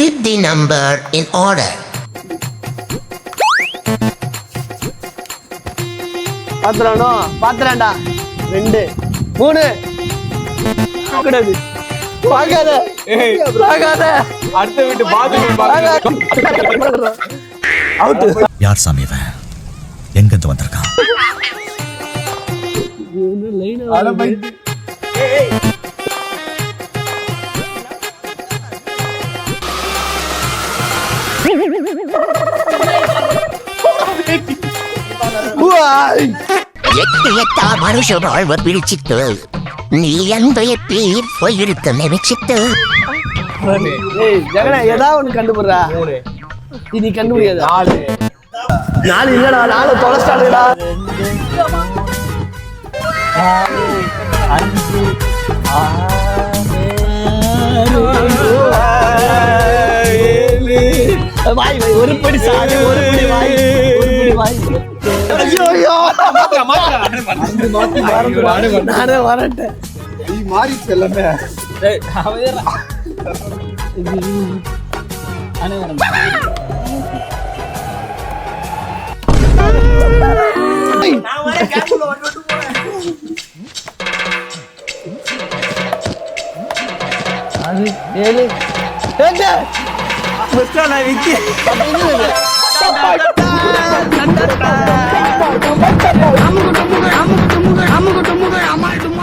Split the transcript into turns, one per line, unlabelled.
Keep the number in order.
பாத்துறான்டா 2 3 கூடாது பாக்காத பாக்காத
அடுத்த வீட்டு பாத்ரூம்
அவுட்
யார் சாமி இவன் எங்க இருந்து வந்திருக்கான்
எட்ட மனுஷ வாழ்வ பிடிச்சிட்டு நீ அந்த பேர் போயிருக்க நினைச்சிட்டு
ஜெகன ஏதாவது ஒண்ணு கண்டுபிடுறா நீ கண்டுபிடிக்காத 4 இல்லடா 4 தொலைச்சாடுடா 5 6 வாய் ஒரு படி சாரி ஒரு படி வாய் ஐயோ ஐயோ நானே வரட்டேன் நீ மாறி செல்லமே அம்முக்கு